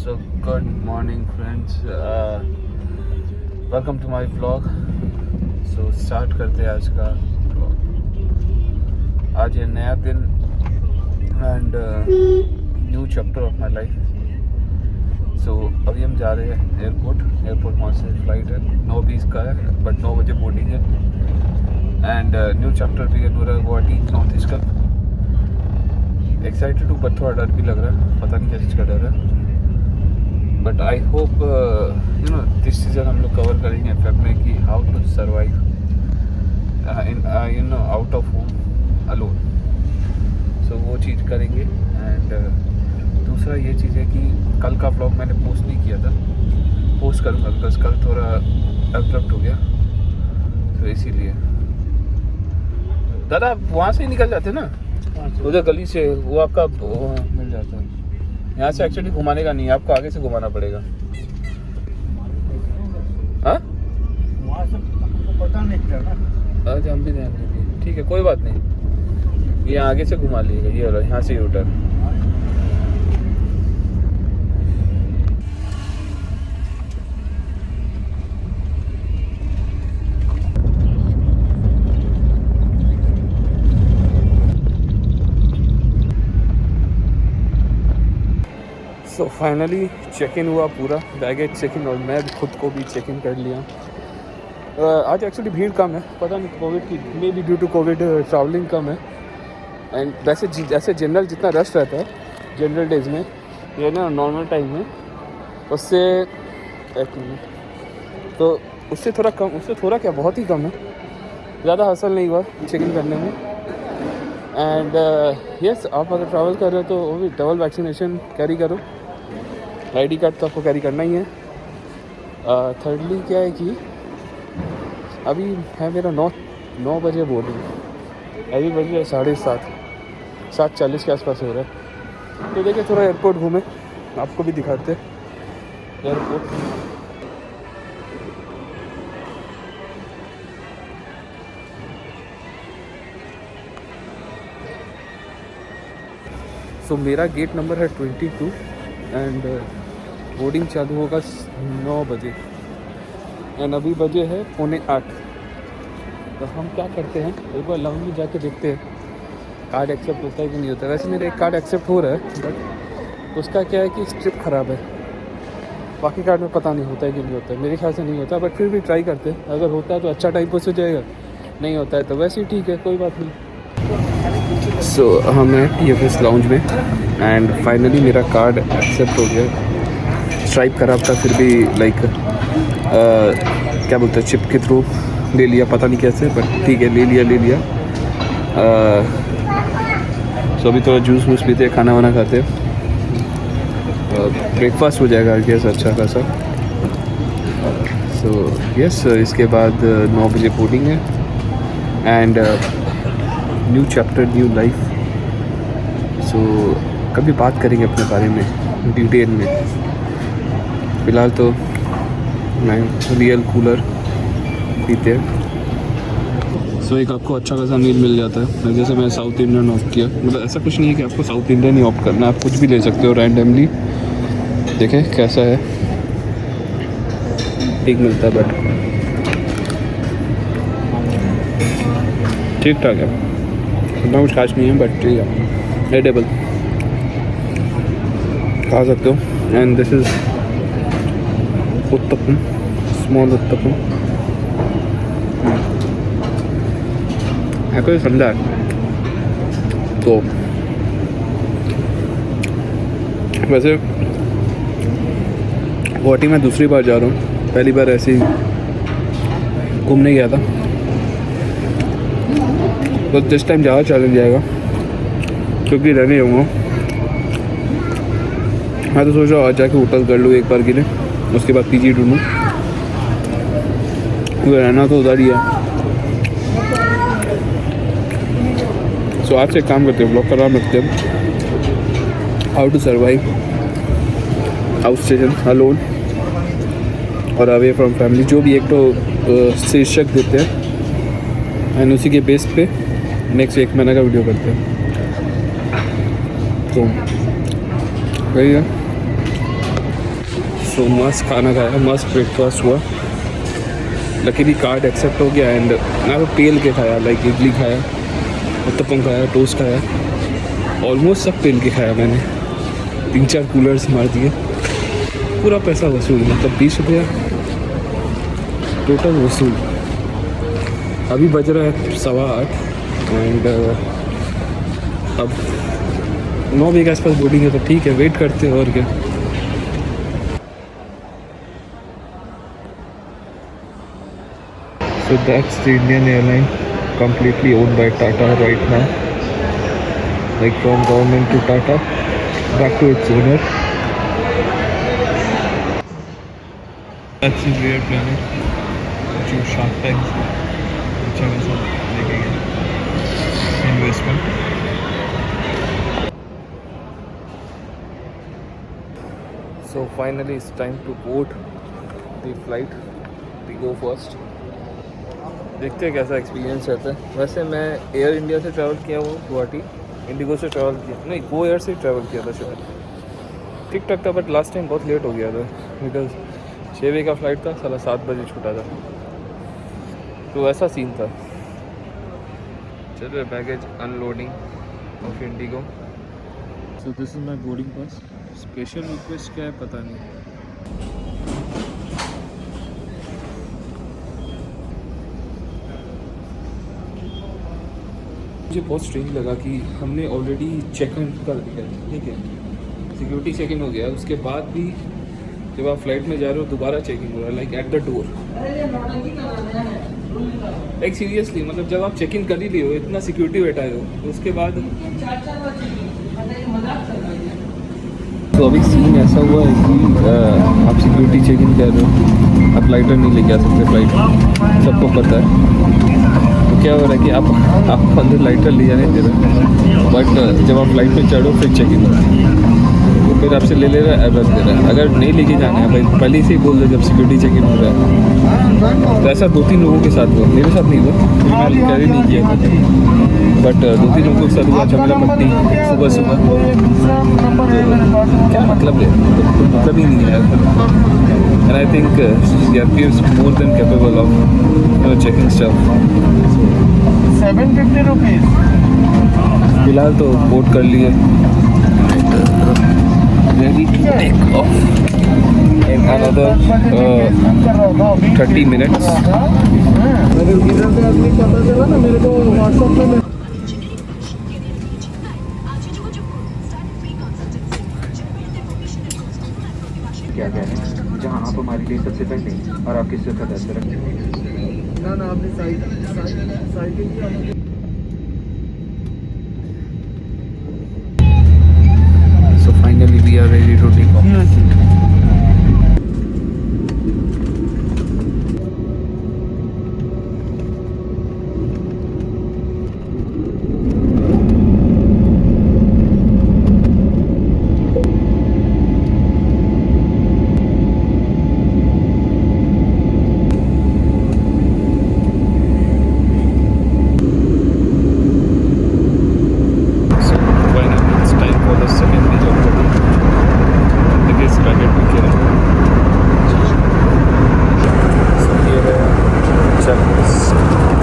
So good morning friends, welcome to my vlog. So start करते हैं आज का vlog. आज है नया दिन and new chapter of my life. So अभी हम जा रहे हैं एयरपोर्ट वहाँ से फ्लाइट है 9:20 का है बट 9 बजे बोर्डिंग है एंड न्यू चैप्टर भी है नूरा गुवाहाटी 34 का. एक्साइटेड हूँ पर थोड़ा डर भी लग रहा है, पता नहीं क्या चीज़ का डर है. But I hope this season हम लोग कवर करेंगे फेब में कि how to survive in out of home alone. So वो चीज़ करेंगे. एंड दूसरा ये चीज़ है कि कल का व्लॉग मैंने पोस्ट नहीं किया था, पोस्ट करूँगा बिकॉज कल थोड़ा अब्रप्ट हो गया. तो इसीलिए दादा आप वहाँ से ही निकल जाते ना, उधर गली से वो आपका मिल जाता है. यहाँ से एक्चुअली घुमाने का नहीं है, आपको आगे से घुमाना पड़ेगा. हाँ पता नहीं चला ना. आज हम भी ध्यान देंगे, ठीक है कोई बात नहीं. ये आगे से घुमा लीजिएगा, ये वाला यहाँ से U turn. So finally check in हुआ पूरा, बैगेज चेक इन और मैं खुद को भी चेक इन कर लिया. आज एक्चुअली भीड़ कम है, पता नहीं कोविड की, may be due to COVID travelling कम है. एंड वैसे जैसे जनरल जितना रश रहता है जनरल डेज में, ये ना नॉर्मल टाइम में उससे एक मिनट तो उससे थोड़ा कम, उससे थोड़ा क्या बहुत ही कम है. ज़्यादा हासिल नहीं हुआ चेक इन करने में. एंड यस आप अगर ट्रैवल कर रहे हो तो वो भी डबल वैक्सीनेशन कैरी करो. आईडी कार्ड तो आपको कैरी करना ही है. थर्डली क्या है कि अभी है मेरा 9 बजे बोर्डिंग, अभी बजे 7:30 के आसपास हो रहा है. तो देखिए थोड़ा एयरपोर्ट घूमे, आपको भी दिखाते एयरपोर्ट. सो मेरा गेट नंबर है 22 एंड बोर्डिंग चालू होगा 9 बजे एंड अभी बजे है 7:45. तो हम क्या करते हैं, एक बार लाउंज में जाके देखते हैं कार्ड एक्सेप्ट होता है कि नहीं होता है. वैसे मेरा एक कार्ड एक्सेप्ट हो रहा है बट उसका क्या है कि स्ट्रिप ख़राब है. बाकी कार्ड में पता नहीं होता है कि नहीं होता है, मेरे ख्याल से नहीं होता. बट फिर भी ट्राई करते हैं, अगर होता है तो अच्छा टाइम पास हो जाएगा, नहीं होता है तो वैसे ही ठीक है, कोई बात नहीं. सो हम हैं TFS लाउंज में एंड फाइनली मेरा कार्ड एक्सेप्ट हो गया. स्ट्राइप खराब था फिर भी लाइक क्या बोलते हैं चिप के थ्रू ले लिया, पता नहीं कैसे बट ठीक है ले लिया. सो अभी थोड़ा जूस वूस पीते, खाना वाना खाते, ब्रेकफास्ट हो जाएगा आई गेस अच्छा खासा. सो यस इसके बाद 9 बजे बोर्डिंग है and new chapter new life. So कभी बात करेंगे अपने बारे में डिटेल में. फ़िलहाल तो मैं रियल कूलर पीते हैं. सो एक आपको अच्छा खासा मील मिल जाता है. जैसे मैं साउथ इंडियन ऑप्ट किया, मतलब ऐसा कुछ नहीं है कि आपको साउथ इंडियन ही ऑप्ट करना है, आप कुछ भी ले सकते हो रैंडमली. देखें कैसा है, ठीक मिलता है बट ठीक ठाक है, इतना कुछ खास नहीं है बट ठीक है, एडेबल खा सकते हो. And this is uttapam, small uttapam. है कोई समझा तो. वैसे गुवाहाटी में दूसरी बार जा रहा हूँ, पहली बार ऐसे ही घूमने गया था. तो दिस टाइम ज़्यादा चैलेंज जाएगा क्योंकि रहने जाऊँगा. मैं तो सोच रहा हूँ आज जाके होटल कर लूँ एक बार के लिए, उसके बाद PG ढूंढूँ. वो रहना तो उधर ही है. सो आज से एक काम करते हैं, ब्लॉग करवा सकते हैं how to survive house station alone और अवे फ्रॉम फैमिली, जो भी एक तो शीर्षक देते हैं एंड उसी के बेस पे नेक्स्ट 1 महीने का वीडियो करते हैं. तो वही है. सो मस्त खाना खाया, मस्त ब्रेकफास्ट हुआ। लकीली कार्ड एक्सेप्ट हो गया एंड मैं तो पेल के खाया, लाइक इडली खाया, उत्तपम खाया, टोस्ट खाया, ऑलमोस्ट सब पेल के खाया मैंने। 3-4 कूलर्स मार दिए, पूरा पैसा वसूल, मतलब 20 रुपया टोटल वसूल। अभी बज रहा है 8:15 एंड अब 9 बजे के आसपास बोर्डिंग है, तो ठीक है, वेट करते हैं और क्या। So that's the Indian airline, completely owned by Tata right now. Like from government to Tata, back to its owner. That's the weird planet. जो Shark Tank से अच्छा वैसा लेके गया investment. So finally it's time to board the flight. We go first. देखते हैं कैसा experience रहता है। वैसे मैं एयर इंडिया से ट्रैवल किया हूँ गुवाहाटी, इंडिगो से ट्रैवल किया नहीं, गो एयर से ट्रैवल किया था शायद, ठीक ठाक था। बट लास्ट टाइम बहुत लेट हो गया था बिकॉज 6 बजे का फ्लाइट था, 7:30 बजे छूटा था, तो ऐसा सीन था। चलो baggage unloading of Indigo. So this is my boarding pass. Special request क्या है पता नहीं। मुझे बहुत स्ट्रेंज लगा कि हमने ऑलरेडी चेक इन कर दिया, ठीक है, सिक्योरिटी चेक इन हो गया, उसके बाद भी जब आप फ्लाइट में जा रहे हो दोबारा चेक इन हो रहा है, like at the door. Like seriously, मतलब जब आप चेक इन कर ही लिए हो, इतना सिक्योरिटी बैठाए हो, तो उसके बाद तो अभी सीन ऐसा हुआ है कि आप सिक्योरिटी चेक इन कर रहे हो, आप लाइटर नहीं लेके आ सकते फ्लाइट, सबको पता है। तो क्या हो रहा है कि आप अंदर लाइटर ले जाने दे रहे हैं, बट जब आप फ्लाइट में चढ़ो फिर चेक इन होती है, तो फिर आपसे ले रहा है, एरर दे रहा है। अगर नहीं लेके जाना है भाई, पहले से ही बोल दो जब सिक्योरिटी चेक इन हो रहा है। तो ऐसा 2-3 लोगों के साथ हुआ, मेरे साथ नहीं हुआ, मैंने कैरी नहीं किया था, बट 2-3 लोगों के साथ हुआ। झमेला पट्टी सुबह तो क्या मतलब है, तो मतलब ही नहीं है। And I think CRP is more than capable of checking stuff. 750 rupees. फिलहाल तो बोर्ड कर लिए, ready to take off in another 30 minutes. क्या क्या है जहाँ आप हमारे लिए सबसे पहले और आपके सुखद असर रखें। ना आपने cycle So finally we are ready to take off.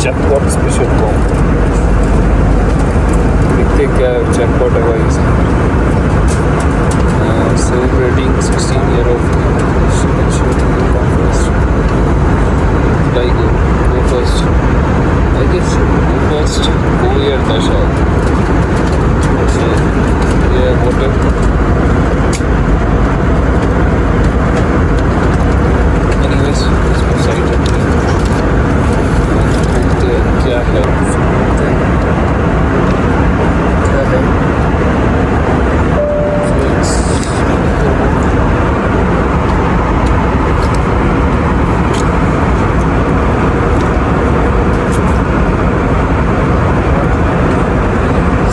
चैकपॉट स्पेशल कॉम देखते क्या चैकपॉट है भाई। Celebrating 16 year of conference, like go first, I guess go first, go here था शायद। So yeah, whatever. Anyways, let's go side it. क्या है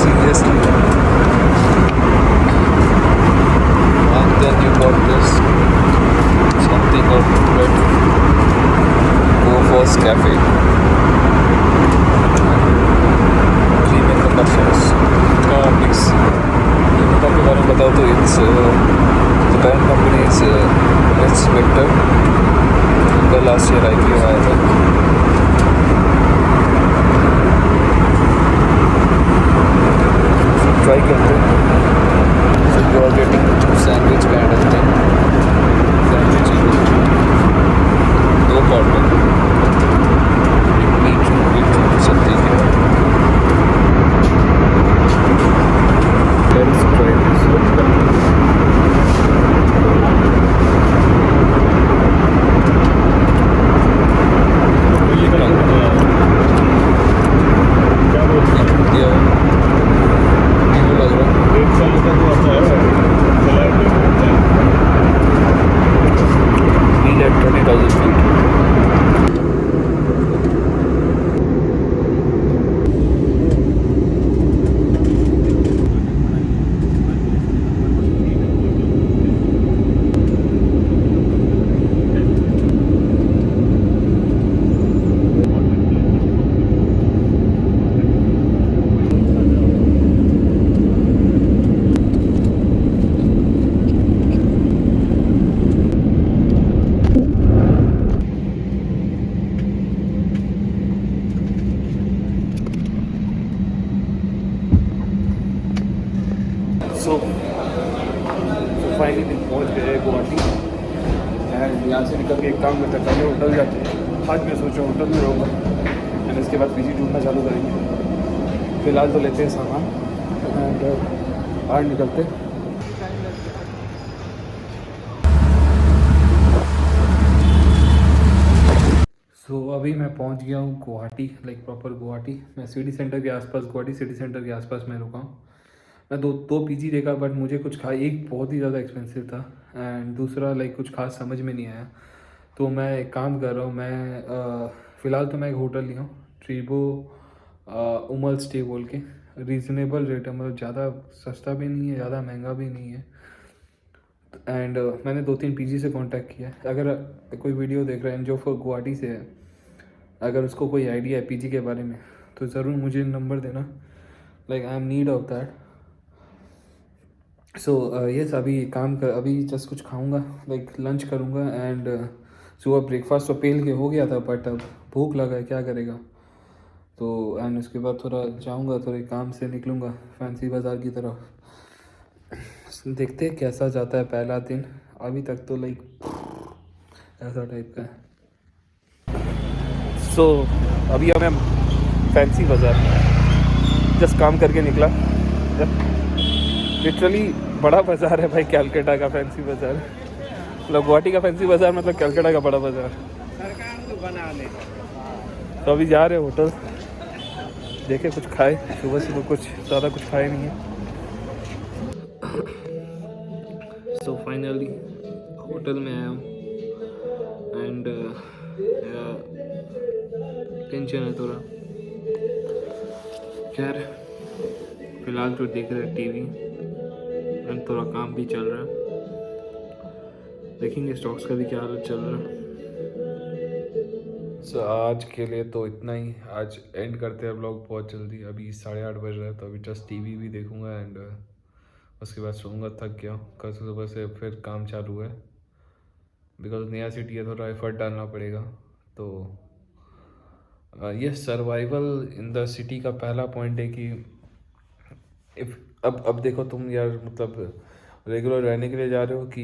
seriously, and then you got this something of bread, go first cafe, mix के बारे में बताओ तो it's the parent company is it's Victor, the last year IPO आया था। Try करते हैं। So you are getting sandwich kind of thing, sandwich दो corner meat with something. Let's try this. So finally पहुँच गए गुवाहाटी एंड यहाँ से निकल के एक काम करते हैं, पहले होटल जाते हैं। आज मैं सोचा होटल में रहूँगा एंड इसके बाद पीजी ढूंढना चालू करेंगे। फ़िलहाल तो लेते हैं सामान एंड बाहर निकलते हैं। सो अभी मैं पहुँच गया हूँ गुवाहाटी, लाइक प्रॉपर गुवाहाटी। मैं सिटी सेंटर के आसपास, गुवाहाटी सिटी सेंटर के आसपास मैं रुका हूँ। मैं दो पीजी देखा बट मुझे कुछ एक बहुत ही ज़्यादा एक्सपेंसिव था एंड दूसरा लाइक कुछ खास समझ में नहीं आया। तो मैं एक काम कर रहा हूँ, मैं फ़िलहाल तो मैं एक होटल लिया हूँ, ट्रीबो उमल स्टे बोल के। रीज़नेबल रेट है, मतलब ज़्यादा सस्ता भी नहीं है, ज़्यादा महंगा भी नहीं है। एंड मैंने 2-3 पीजी से कांटेक्ट किया है। अगर कोई वीडियो देख रहे हैं जो फिर गुवाहाटी से है, अगर उसको कोई आइडिया है पीजी के बारे में तो ज़रूर मुझे नंबर देना, like I am need of that. So yes, अभी काम कर, अभी जस्ट कुछ खाऊंगा, लाइक लंच करूंगा एंड सुबह ब्रेकफास्ट तो पेल के हो गया था बट अब भूख लगा है, क्या करेगा। तो एंड उसके बाद थोड़ा जाऊंगा, थोड़े काम से निकलूंगा फैंसी बाज़ार की तरफ। देखते हैं कैसा जाता है पहला दिन। अभी तक तो लाइक ऐसा टाइप का है। सो अभी हमें फैंसी बाज़ार जस्ट काम करके निकला। लिटरली बड़ा बाज़ार है भाई, कैलकाटा का फैंसी बाज़ार। मतलब गुवाहाटी का फैंसी बाज़ार, मतलब कैलकाटा का बड़ा बाज़ार। तो अभी जा रहे होटल, देखे कुछ खाए। सुबह से तो कुछ ज़्यादा कुछ खाए नहीं है। सो फाइनली होटल में आया हूँ एंड टेंशन है थोड़ा। खैर फिलहाल तो देख रहे टीवी एंड थोड़ा काम भी चल रहा है। देखेंगे स्टॉक्स का भी क्या हालत चल रहा है। सो आज के लिए तो इतना ही। आज एंड करते हैं व्लॉग बहुत जल्दी। अभी 8:30 बज रहा है तो अभी जस्ट टीवी भी देखूंगा एंड उसके बाद सोऊंगा। थक गया हूँ, कल सुबह से फिर काम चालू है। बिकॉज नया सिटी है, थोड़ा एफर्ट डालना पड़ेगा। तो ये सर्वाइवल इन द सिटी का पहला पॉइंट है कि इफ अब देखो तुम यार, मतलब रेगुलर रहने के लिए जा रहे हो कि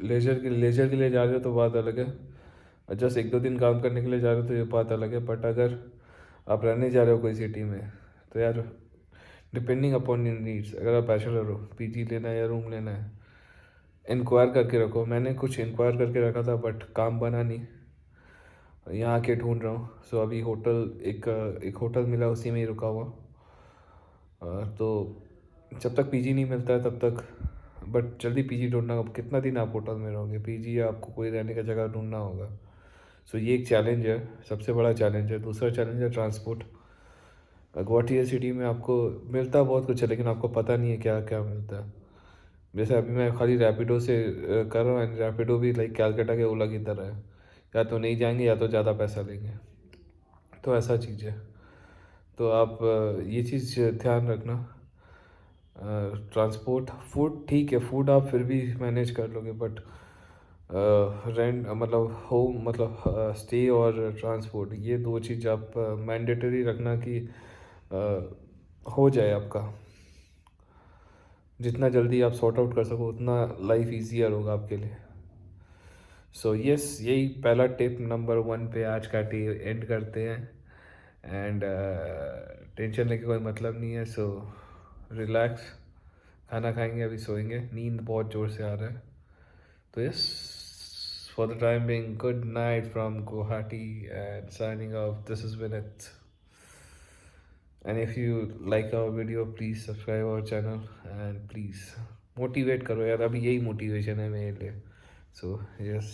लेजर के लिए जा रहे हो तो बात अलग है। जस्ट 1-2 दिन काम करने के लिए जा रहे हो तो ये बात अलग है। बट अगर आप रहने जा रहे हो कोई सिटी में तो यार डिपेंडिंग अपॉन योर नीड्स, अगर आप बैचलर हो, पीजी लेना है या रूम लेना है, इंक्वायर करके रखो। मैंने कुछ इंक्वायर करके रखा था बट काम बना नहीं, यहाँ आके ढूंढ रहा हूँ। सो अभी होटल एक होटल मिला, उसी में ही रुका हुआ। तो जब तक पीजी नहीं मिलता है तब तक, बट जल्दी पीजी ढूंढना। अब कितना दिन आप होटल में रहोगे, पीजी या आपको कोई रहने का जगह ढूंढना होगा। सो ये एक चैलेंज है, सबसे बड़ा चैलेंज है। दूसरा चैलेंज है ट्रांसपोर्ट। गुवाहाटी सिटी में आपको मिलता बहुत कुछ है लेकिन आपको पता नहीं है क्या क्या मिलता है। जैसे अभी मैं खाली रैपिडो से कर रहा हूँ एंड रैपिडो भी लाइक कैलकाटा के ओला की तरह है, या तो नहीं जाएंगे या तो ज़्यादा पैसा लेंगे। तो ऐसा चीज़ है। तो आप ये चीज़ ध्यान रखना। ट्रांसपोर्ट, फूड ठीक है, फूड आप फिर भी मैनेज कर लोगे बट रेंट मतलब होम मतलब स्टे और ट्रांसपोर्ट, ये दो चीज़ आप मैंडेटरी रखना कि हो जाए आपका। जितना जल्दी आप सॉर्ट आउट कर सको उतना लाइफ ईजियर होगा आपके लिए। सो यस, यही पहला टिप नंबर 1 पे आज का एंड करते हैं। एंड टेंशन लेके कोई मतलब नहीं है। सो रिलैक्स, खाना खाएंगे, अभी सोएंगे, नींद बहुत ज़ोर से आ रहा है। तो yes, for the time being, good night from Guwahati and signing off. This is Vinit. And if you like our video, please subscribe our channel and please motivate करो यार, अभी यही मोटिवेशन है मेरे लिए। So yes.